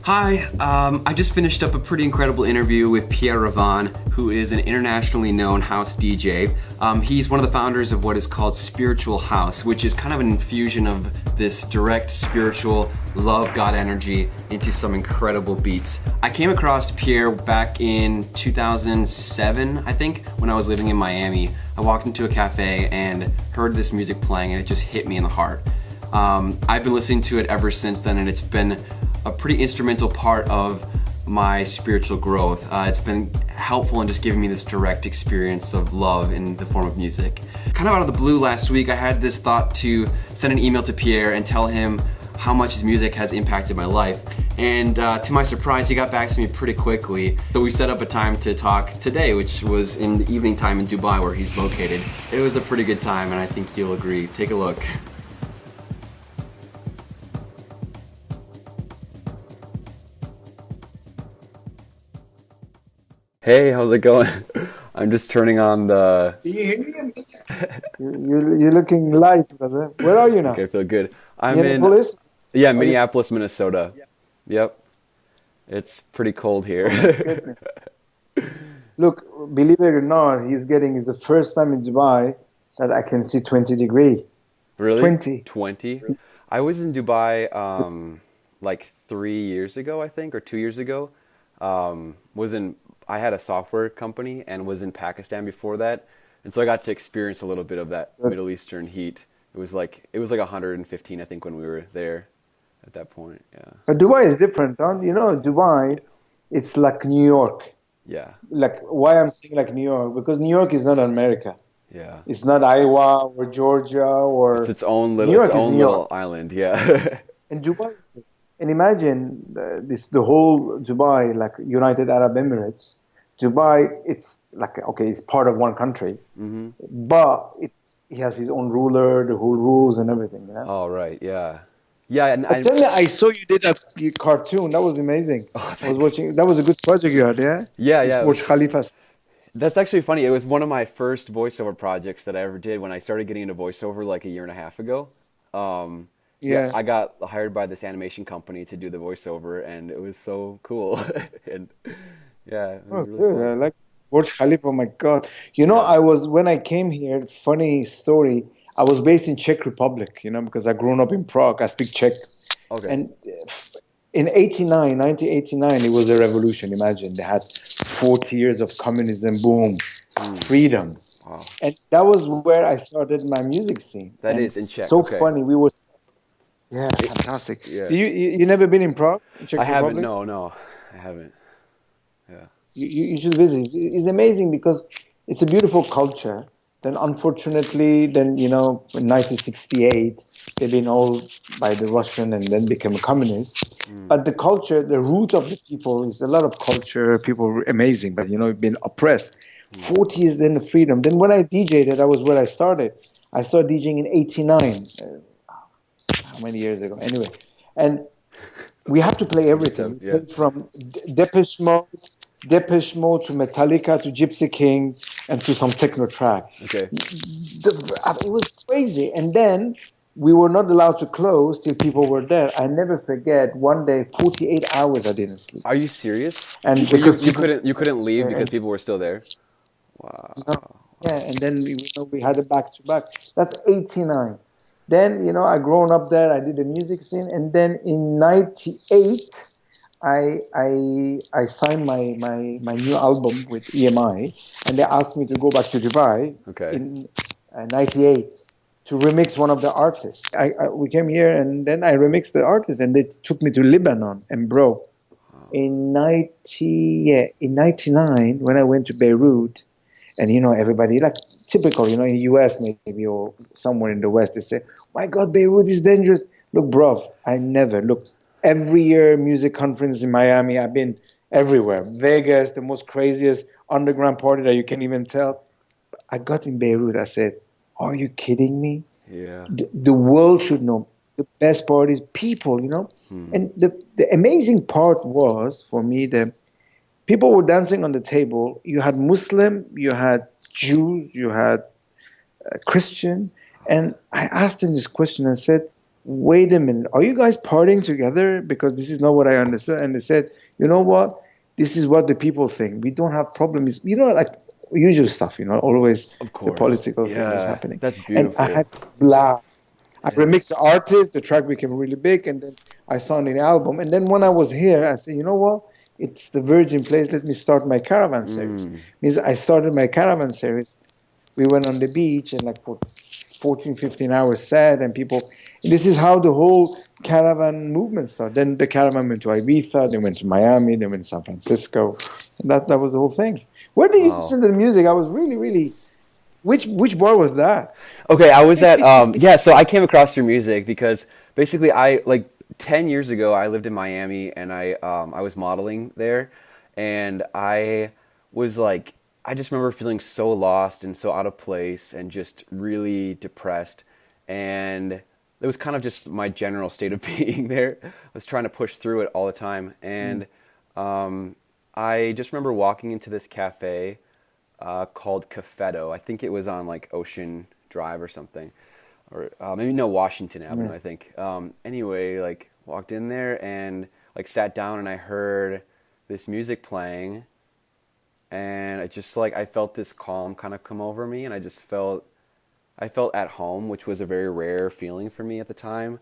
Hi, I just finished up a pretty incredible interview with Pierre Ravan, who is an internationally known house DJ. He's one of the founders of what is called spiritual house, which is kind of an infusion of this direct spiritual love God energy into some incredible beats. I came across Pierre back in 2007, I think, when I was living in Miami. I walked into a cafe and heard this music playing and it just hit me in the heart. I've been listening to it ever since then, and it's been a pretty instrumental part of my spiritual growth. It's been helpful in just giving me this direct experience of love in the form of music. Kind of out of the blue last week, I had this thought to send an email to Pierre and tell him how much his music has impacted my life. And to my surprise, he got back to me pretty quickly. So we set up a time to talk today, which was in the evening time in Dubai, where he's located. It was a pretty good time, and I think you'll agree. Take a look. Hey, how's it going? I'm just turning on the... Can you hear me? You're looking light, brother. Where are you now? Okay, I feel good. I'm Minneapolis? Yeah, Minneapolis, Minnesota. Yep. It's pretty cold here. Look, believe it or not, it's the first time in Dubai that I can see 20 degree. Really? 20. 20? I was in Dubai like 3 years ago, I think, or 2 years ago. I had a software company and was in Pakistan before that. And so I got to experience a little bit of that Middle Eastern heat. It was like 115, I think, when we were there at that point. Yeah. But Dubai is different, huh? You know, Dubai, it's like New York. Yeah. Like, why I'm saying like New York? Because New York is not America. Yeah. It's not Iowa or Georgia or... It's its own little island, yeah. And Dubai, and imagine the whole Dubai, like United Arab Emirates. Dubai, it's like, okay, it's part of one country, but he has his own ruler, the whole rules and everything. You know? Oh, right, yeah. Yeah, and tell me, I saw you did that cartoon. That was amazing. Oh, I was watching. That was a good project you had, yeah? Yeah. Burj Khalifa. That's actually funny. It was one of my first voiceover projects that I ever did when I started getting into voiceover like a year and a half ago. Yeah, I got hired by this animation company to do the voiceover, and it was so cool. And yeah, it was really good. cool. I like Burj Khalifa. Oh my God! You know, when I came here. Funny story. I was based in Czech Republic. You know, because I grown up in Prague. I speak Czech. Okay. And in 1989, it was a revolution. Imagine they had 40 years of communism. Boom, freedom. Wow. And that was where I started my music scene. That is in Czech. So funny. We were. Yeah, fantastic. Yeah. You never been in Prague? In Czech Republic? Haven't. No, I haven't. Yeah. You should visit. It's amazing because it's a beautiful culture. Then unfortunately, you know, in 1968, they've been all by the Russian and then became a communist. But the culture, the root of the people is a lot of culture. People are amazing, but you know, been oppressed. 40 years then the freedom. Then when I DJ'd, that was where I started. I started DJing in 89. How many years ago? Anyway, and we have to play everything. Yeah. From Depeche Mode to Metallica to Gypsy King and to some techno track. Okay. It was crazy. And then we were not allowed to close till people were there. I never forget one day, 48 hours I didn't sleep. Are you serious? And because you couldn't leave because people were still there? Wow. Yeah, and then we had a back to back. That's 89. Then, you know, I grown up there. I did the music scene, and then in '98, I signed my new album with EMI, and they asked me to go back to Dubai in '98 to remix one of the artists. We came here, and then I remixed the artist, and they took me to Lebanon and bro. In '99, when I went to Beirut. And, you know, everybody, like typical, you know, in the U.S. maybe or somewhere in the West, they say, my God, Beirut is dangerous. Look, bruv, every year music conference in Miami, I've been everywhere. Vegas, the most craziest underground party that you can even tell. I got in Beirut, I said, are you kidding me? Yeah. The world should know. The best part is people, you know. And the amazing part was, for me, people were dancing on the table. You had Muslim, you had Jews, you had Christian. And I asked them this question and said, wait a minute, are you guys partying together? Because this is not what I understood. And they said, you know what? This is what the people think. We don't have problems. Like usual stuff, always Of the course. political thing was Yeah, happening. that's And I beautiful. had blast. I Yeah. remixed the artist, the track became really big, and then I saw it in the album. And then when I was here, I said, you know what? It's the Virgin place. Let me start my caravan series. Mm. Means I started my caravan series. We went on the beach and like for 14, 15 hours sat and people, this is how the whole caravan movement started. Then the caravan went to Ibiza, they went to Miami, they went to San Francisco. And that was the whole thing. Where did you Wow. listen to the music? I was really, really, which bar was that? Okay, I was at yeah, so I came across your music because basically I like 10 years ago I lived in Miami and I was modeling there and I was like I just remember feeling so lost and so out of place and just really depressed and it was kind of just my general state of being there. I was trying to push through it all the time and um, I just remember walking into this cafe called Cafeto. I think it was on like Ocean Drive or something, or maybe no Washington Avenue. Yeah, I think. Anyway, like walked in there and like sat down and I heard this music playing, and it just like I felt this calm kind of come over me, and I felt at home, which was a very rare feeling for me at the time.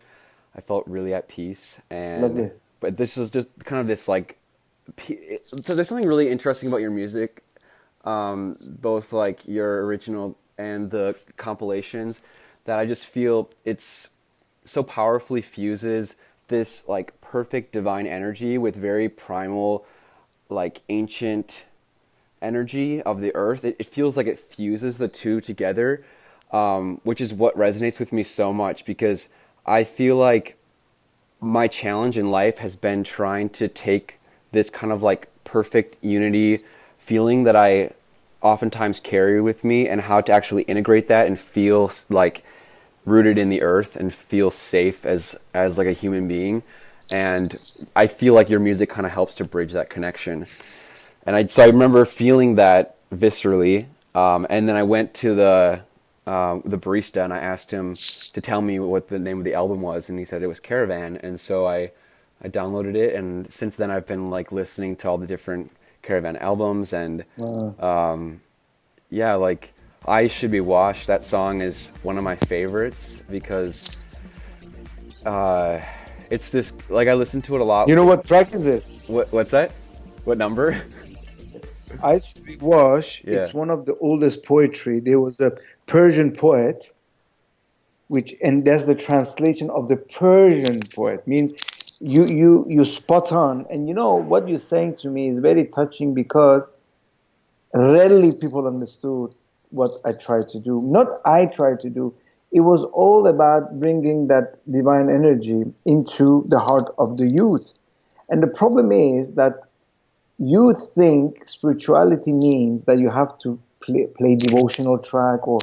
I felt really at peace, and lovely. but this was just kind of this like. So there's something really interesting about your music both like your original and the compilations that I just feel it's so powerfully fuses this like perfect divine energy with very primal like ancient energy of the earth. It feels like it fuses the two together, which is what resonates with me so much because I feel like my challenge in life has been trying to take this kind of like perfect unity feeling that I oftentimes carry with me and how to actually integrate that and feel like rooted in the earth and feel safe as like a human being. And I feel like your music kind of helps to bridge that connection. And I remember feeling that viscerally. And then I went to the barista and I asked him to tell me what the name of the album was, and he said it was Caravan. And so I downloaded it, and since then I've been like listening to all the different Caravan albums, and Wow. yeah, like I Should Be Washed. That song is one of my favorites because uh, it's this like I listen to it a You lot. know what track is it? What's that? What number? I Speak Wash. Yeah. It's one of the oldest poetry. There was a Persian poet, and that's the translation of the Persian poet. Means you spot on. And what you're saying to me is very touching because rarely people understood what I tried to do. Not I tried to do. It was all about bringing that divine energy into the heart of the youth. And the problem is that you think spirituality means that you have to play devotional track, or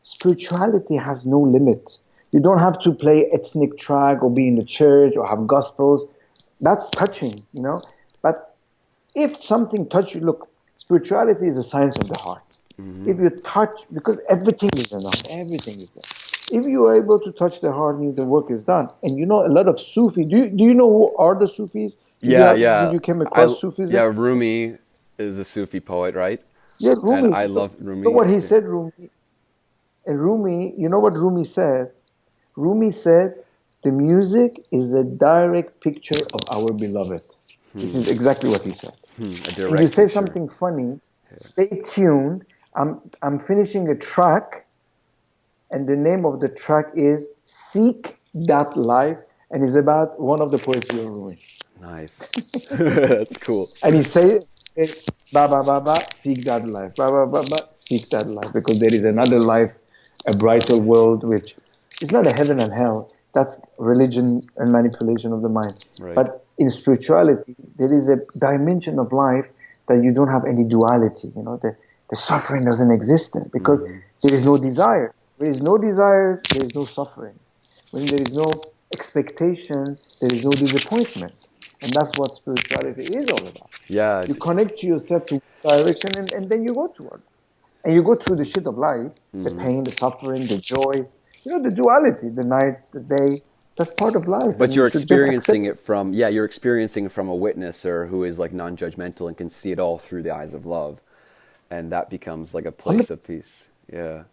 spirituality has no limit. You don't have to play ethnic track or be in the church or have gospels. That's touching. But if something touch you, look, spirituality is a science of the heart. Hmm. If you touch, because everything is in the heart, everything is there. If you are able to touch the heart, means the work is done. And a lot of Sufi. Do you know who are the Sufis? Yeah, Did yeah. you came I across Sufism? yeah, Rumi is a Sufi poet, right? Yeah, And Rumi. I You love know Rumi. what he said, Rumi? And Rumi, you know what Rumi said? Rumi said, the music is a direct picture of our beloved. This is exactly what he said. A And you direct say picture. something funny, stay tuned. I'm finishing a track, and the name of the track is Seek That Life, and it's about one of the poetry of Rumi. Nice. That's cool. And he say ba ba ba ba, seek that life, ba ba ba ba, seek that life, because there is another life, a brighter world, which is not a heaven and hell. That's religion and manipulation of the mind. Right. But in spirituality, there is a dimension of life that you don't have any duality. The suffering doesn't exist there because Hmm. there is no desires. There is no desires, there is no suffering. When there is no expectation, there is no disappointment. And that's what spirituality is all about. Yeah. You connect to yourself to direction, and then you go toward. And you go through the shit of life, the Hmm. pain, the suffering, the joy, the duality, the night, the day. That's part of life, But and you you're should just experiencing accept. it from, yeah, you're experiencing it from a witnesser who is like non-judgmental and can see it all through the eyes of love. And that becomes like a place of peace. Yeah.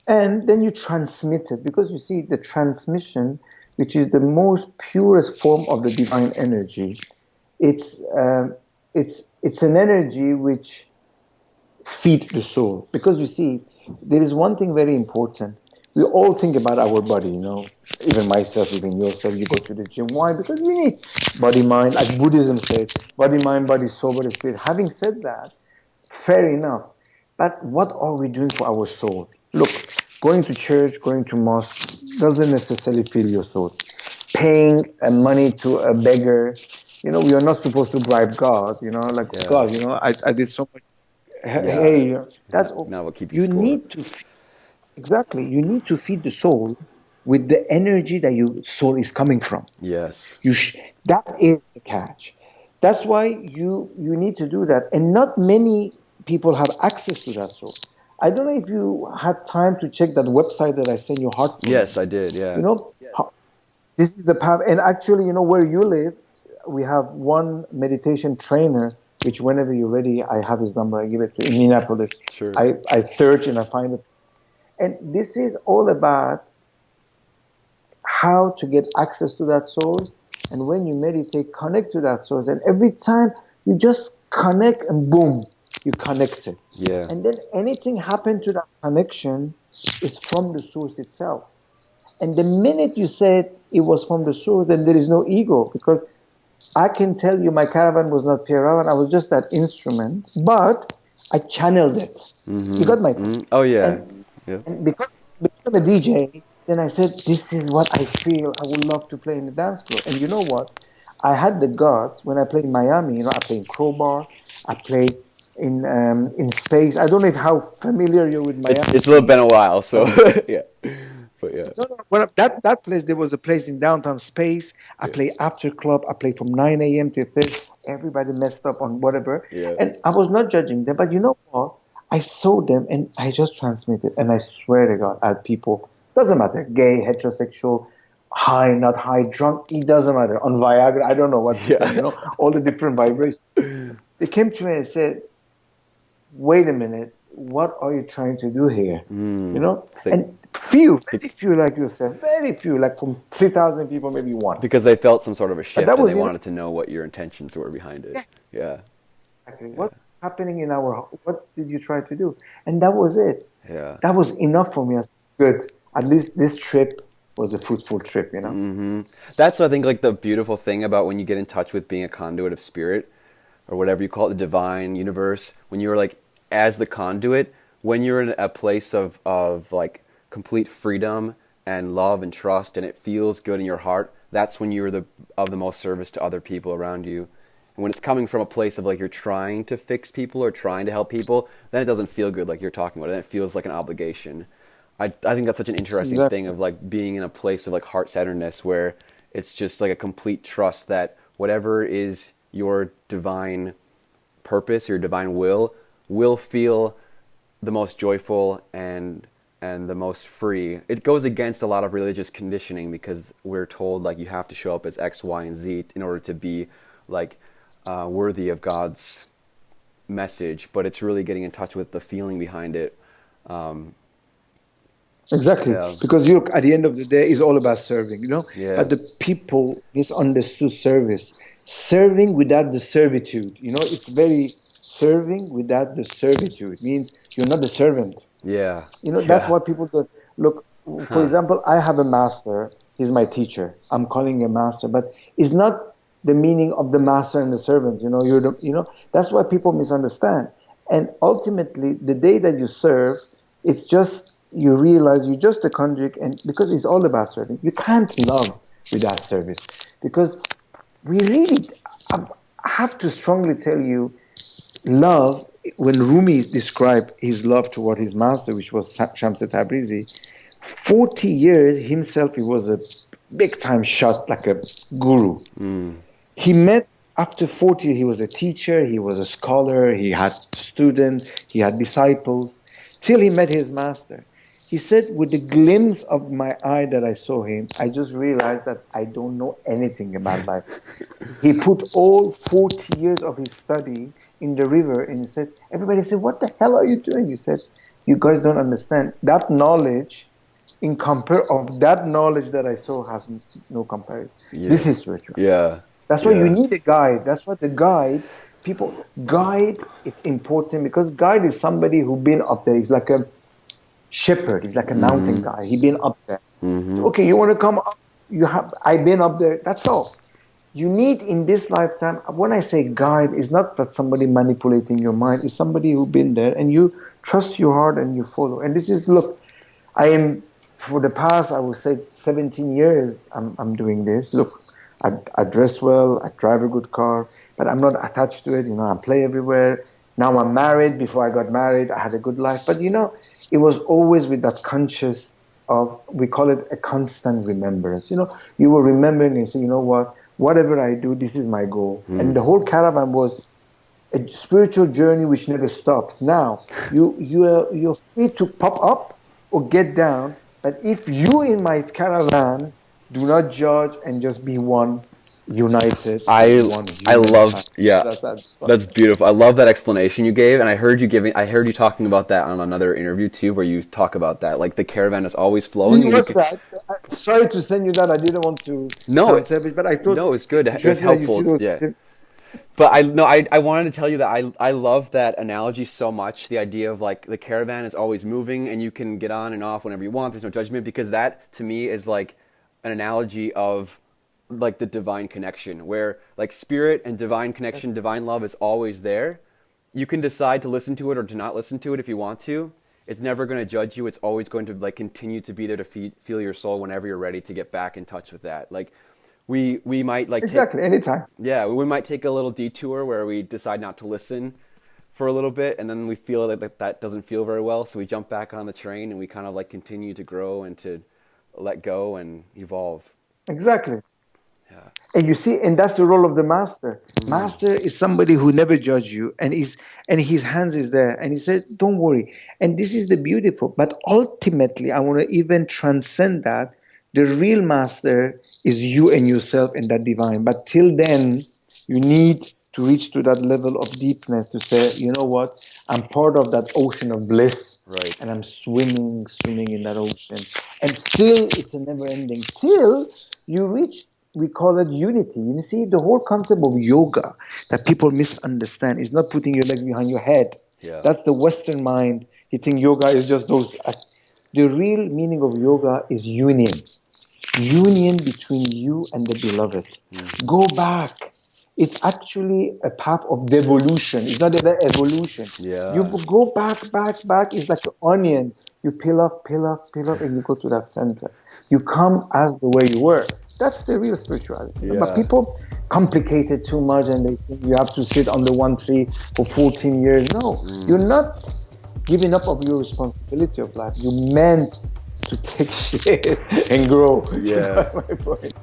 And then you transmit it because you see the transmission, which is the most purest form of the divine energy. It's it's an energy which feed the soul. Because you see, there is one thing very important. We all think about our body, even myself, even yourself. You go to the gym. Why? Because we need body, mind, like Buddhism says, body, mind, body, soul, body, spirit. Having said that, fair enough. But what are we doing for our soul? Look, going to church, going to mosque doesn't necessarily fill your soul. Paying money to a beggar, we are not supposed to bribe God, like Yeah. God, I did so much. Yeah. Hey, that's Now we'll keep you you score. need to exactly. You need to feed the soul with the energy that your soul is coming from. Yes. That is the catch. That's why you need to do that, and not many people have access to that soul. I don't know if you had time to check that website that I sent you, Yes, I Heartfulness. did. You Yeah. know, this is the path. And actually, where you live, we have one meditation trainer, which whenever you're ready, I have his number. I give it to in Minneapolis. Sure. I search and I find it. And this is all about how to get access to that source. And when you meditate, connect to that source. And every time you just connect and boom, you connect it. Yeah. And then anything happen to that connection is from the source itself. And the minute you said it was from the source, then there is no ego because I can tell you my caravan was not Pierre Ravan. I was just that instrument, but I channeled it. You got my point. Oh, yeah. And, Yeah. and because I'm a DJ, then I said, this is what I feel I would love to play in the dance floor. And you know what? I had the guts when I played in Miami. I played in Crowbar. I played in Space. I don't know how familiar you're with Miami It's a little scene, been a while, so but yeah. But yeah. no, no. Well, that place, there was a place in downtown Space. I Yeah. play after club. I play from 9 a.m. to 30. Everybody messed up on whatever. Yeah. And I was not judging them. But you know what? I saw them and I just transmitted. And I swear to God, I had people, doesn't matter, gay, heterosexual, high, not high, drunk, it doesn't matter. On Viagra, I don't know what to tell Yeah. you, all the different vibrations. They came to me and said, wait a minute, what are you trying to do here? It's like, And few, very few like yourself, very few, like from 3,000 people, maybe one. because they felt some sort of a But shift that and was, they wanted to know what your intentions were behind it. yeah, Yeah. exactly. What's happening in what did you try to do? And that was it. Yeah. That was enough for me. I said, good. At least this trip was a fruitful trip. That's, I think, like the beautiful thing about when you get in touch with being a conduit of spirit or whatever you call it, the divine universe, when you're like as the conduit, when you're in a place of like complete freedom and love and trust and it feels good in your heart, that's when you're of the most service to other people around you. And when it's coming from a place of like you're trying to fix people or trying to help people, then it doesn't feel good like you're talking about it. Then it feels like an obligation. I think that's such an interesting thing Exactly. of like being in a place of like heart-centeredness where it's just like a complete trust that whatever is your divine purpose, your divine will feel the most joyful and the most free. It goes against a lot of religious conditioning because we're told like you have to show up as X, Y, and Z in order to be like worthy of God's message. But it's really getting in touch with the feeling behind it. Exactly. Yeah, Because you look, at the end of the day, it's all about serving. yeah, But the people misunderstood service. Serving without the servitude. It's very serving without the servitude. Means you're not the servant. yeah, That's yeah. what people do. Look, for Huh. example, I have a master. He's my teacher. I'm calling him a master, but it's not the meaning of the master and the servant. That's why people misunderstand. And ultimately, the day that you serve, it's just you realize you're just a conduit, and because it's all about serving, you can't love without service. Because we really, I have to strongly tell you, love, when Rumi described his love toward his master, which was Shams Tabrizi, 40 years himself, he was a big time shot, like a guru. He met, after 40 years, he was a teacher, he was a scholar, he had students, he had disciples, till he met his master. He said, with the glimpse of my eye that I saw him, I just realized that I don't know anything about life. He put all 40 years of his study in the river, and he said, everybody said, what the hell are you doing? He said, you guys don't understand. That knowledge, in compare of that knowledge that I saw, has no comparison. Yeah. This is spiritual. Yeah. That's why you need a guide. That's why the guide, guide, it's important, because guide is somebody who's been up there. He's like a shepherd. He's like a mountain guy. He's been up there. Okay, you want to come up? I've been up there. That's all. You need in this lifetime, when I say guide, it's not that somebody manipulating your mind. It's somebody who's been there, and you trust your heart and you follow. And this is, look, I am, for the past, I would say 17 years, I'm doing this. Look, I dress well, I drive a good car, but I'm not attached to it. I play everywhere. Now I'm married. Before I got married, I had a good life. But it was always with that conscious of, we call it a constant remembrance. You were remembering and say, you know what? Whatever I do, this is my goal. And the whole caravan was a spiritual journey which never stops. Now, you're free to pop up or get down, but if you in my caravan do not judge and just be one, united. I love, that's beautiful. I love that explanation you gave, and I heard you talking about that on another interview too, where you talk about that, like the caravan is always flowing. What's that? Sorry to send you that. I didn't want to sound savage, but I thought it's good. It's helpful. Yeah. But I wanted to tell you that I love that analogy so much. The idea of like the caravan is always moving, and you can get on and off whenever you want. There's no judgment, because that to me is like an analogy of like the divine connection, where like spirit and divine connection, divine love is always there. You can decide to listen to it or to not listen to it if you want to. It's never going to judge you. It's always going to like continue to be there to feel your soul whenever you're ready to get back in touch with that. Like we might like anytime. Yeah, we might take a little detour where we decide not to listen for a little bit, and then we feel like that doesn't feel very well, so we jump back on the train and we kind of like continue to grow and to let go and evolve. Exactly. Yeah. And you see, and that's the role of the master. Master is somebody who never judges you, and his hands is there, and he said, don't worry. And this is the beautiful, but ultimately I want to even transcend that. The real master is you and yourself and that divine. But till then, you need to reach to that level of deepness to say, you know what, I'm part of that ocean of bliss, right? And I'm swimming in that ocean. And still, it's a never ending. Till you reach, we call it unity. You see, the whole concept of yoga that people misunderstand is not putting your legs behind your head. Yeah. That's the Western mind. You think yoga is just those. The real meaning of yoga is union. Union between you and the beloved. Go back. It's actually a path of devolution. It's not an evolution. Yeah. You go back. It's like an onion. You peel up, and you go to that center. You come as the way you were. That's the real spirituality. Yeah. But people complicate it too much, and they think you have to sit under one tree for 14 years. No, you're not giving up of your responsibility of life. You meant to take shit and grow. Yeah. My point.